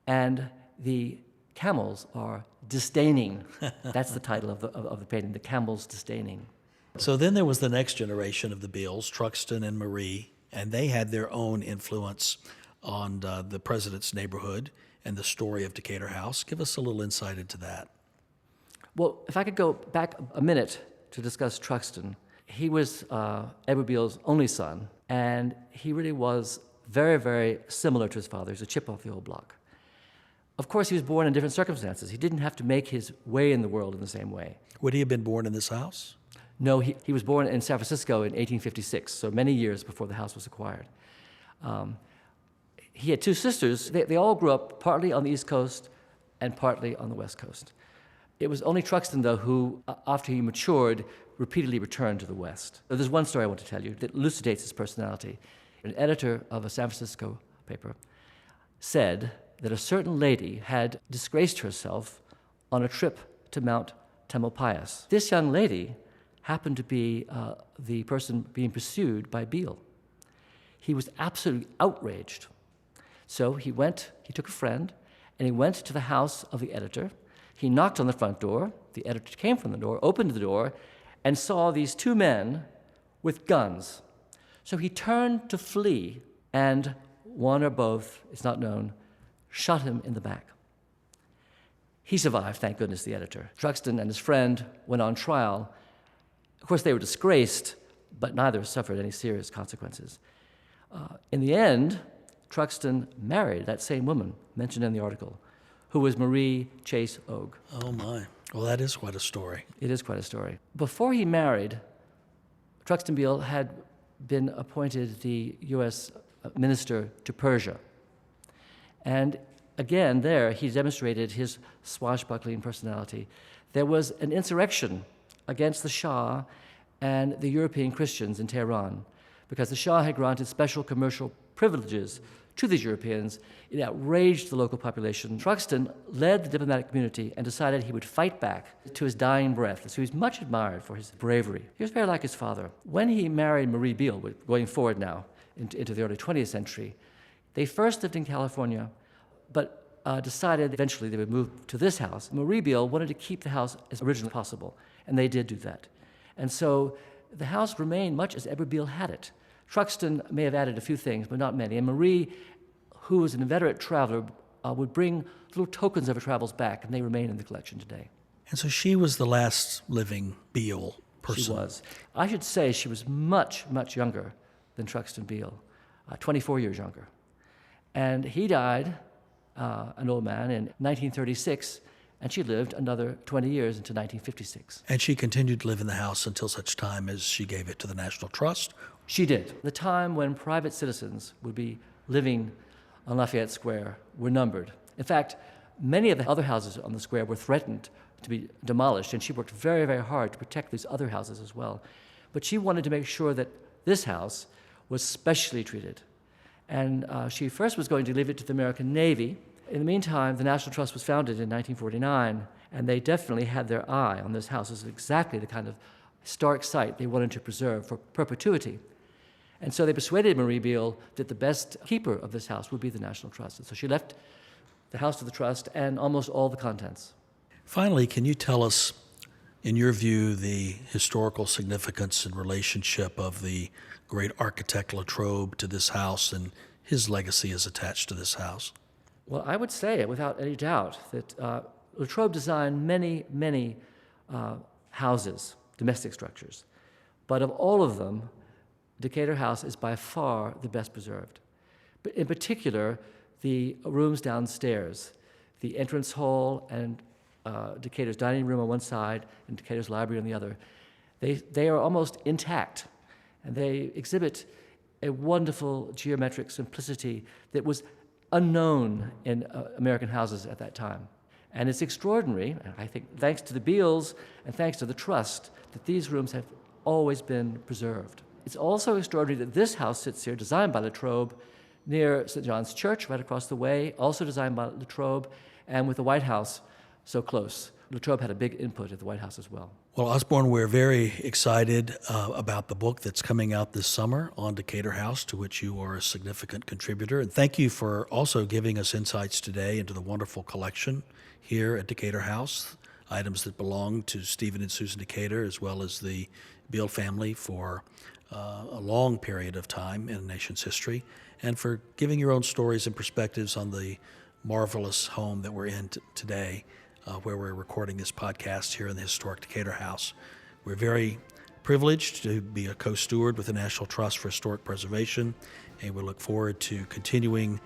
and the camels are disdaining. That's the title of the painting, The Camels Disdaining. So then there was the next generation of the Beales, Truxtun and Marie, and they had their own influence on the President's Neighborhood and the story of Decatur House. Give us a little insight into that. Well, if I could go back a minute to discuss Truxtun. He was Edward Beale's only son, and he really was very, very similar to his father. He's a chip off the old block. Of course, he was born in different circumstances. He didn't have to make his way in the world in the same way. Would he have been born in this house? No, he was born in San Francisco in 1856, so many years before the house was acquired. He had two sisters. They all grew up partly on the East Coast and partly on the West Coast. It was only Truxtun, though, who, after he matured, repeatedly returned to the West. There's one story I want to tell you that elucidates his personality. An editor of a San Francisco paper said that a certain lady had disgraced herself on a trip to Mount Tamalpais. This young lady happened to be the person being pursued by Beale. He was absolutely outraged. So he took a friend, and he went to the house of the editor. He knocked on the front door. The editor came from the door, opened the door, and saw these two men with guns. So he turned to flee, and one or both, it's not known, shot him in the back. He survived, thank goodness, the editor. Truxtun and his friend went on trial. Of course, they were disgraced, but neither suffered any serious consequences. In the end, Truxtun married that same woman mentioned in the article, who was Marie Chase Ogue. Oh, my. Well, that is quite a story. It is quite a story. Before he married, Truxtun Beale had been appointed the U.S. minister to Persia. And again, there, he demonstrated his swashbuckling personality. There was an insurrection against the Shah and the European Christians in Tehran. because the Shah had granted special commercial privileges to these Europeans. It outraged the local population. Truxtun led the diplomatic community and decided he would fight back to his dying breath. So he was much admired for his bravery. He was very like his father. When he married Marie Beale, going forward now into the early 20th century, they first lived in California, but decided eventually they would move to this house. Marie Beale wanted to keep the house as original as possible, and they did do that. And so the house remained much as Edward Beale had it. Truxtun may have added a few things, but not many. And Marie, who was an inveterate traveler, would bring little tokens of her travels back, and they remain in the collection today. And so she was the last living Beale person. She was. I should say she was much, much younger than Truxtun Beale, 24 years younger. And he died, an old man, in 1936, and she lived another 20 years into 1956. And she continued to live in the house until such time as she gave it to the National Trust? She did. The time when private citizens would be living on Lafayette Square were numbered. In fact, many of the other houses on the square were threatened to be demolished, and she worked very, very hard to protect these other houses as well. But she wanted to make sure that this house was specially treated. And she first was going to leave it to the American Navy. In the meantime, the National Trust was founded in 1949, and they definitely had their eye on this house as exactly the kind of historic site they wanted to preserve for perpetuity. And so they persuaded Marie Beale that the best keeper of this house would be the National Trust. And so she left the house to the trust and almost all the contents. Finally, can you tell us, in your view, the historical significance and relationship of the great architect Latrobe to this house and his legacy is attached to this house? Well, I would say, without any doubt, that Latrobe designed many, many houses, domestic structures. But of all of them, Decatur House is by far the best preserved. But in particular, the rooms downstairs, the entrance hall and Decatur's dining room on one side and Decatur's library on the other, they are almost intact. And they exhibit a wonderful geometric simplicity that was unknown in American houses at that time. And it's extraordinary, I think, thanks to the Beales and thanks to the Trust, that these rooms have always been preserved. It's also extraordinary that this house sits here, designed by Latrobe, near St. John's Church, right across the way, also designed by Latrobe, and with the White House so close. Latrobe had a big input at the White House as well. Well, Osborne, we're very excited about the book that's coming out this summer on Decatur House, to which you are a significant contributor. And thank you for also giving us insights today into the wonderful collection here at Decatur House, items that belong to Stephen and Susan Decatur, as well as the Beale family for a long period of time in the nation's history, and for giving your own stories and perspectives on the marvelous home that we're in today, where we're recording this podcast here in the historic Decatur House. We're very privileged to be a co-steward with the National Trust for Historic Preservation, and we look forward to continuing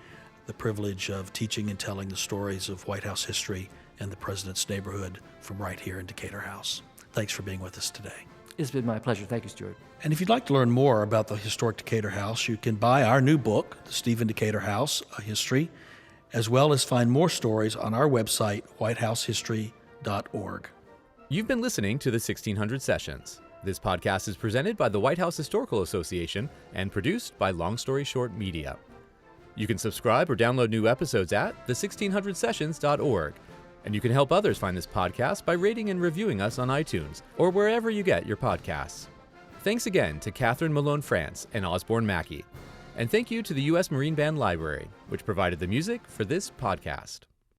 the privilege of teaching and telling the stories of White House history and the President's neighborhood from right here in Decatur House. Thanks for being with us today. It's been my pleasure. Thank you, Stuart. And if you'd like to learn more about the historic Decatur House, you can buy our new book, The Stephen Decatur House, A History, as well as find more stories on our website, whitehousehistory.org. You've been listening to the 1600 Sessions. This podcast is presented by the White House Historical Association and produced by Long Story Short Media. You can subscribe or download new episodes at the1600sessions.org. And you can help others find this podcast by rating and reviewing us on iTunes or wherever you get your podcasts. Thanks again to Catherine Malone France and Osborne Mackey. And thank you to the U.S. Marine Band Library, which provided the music for this podcast.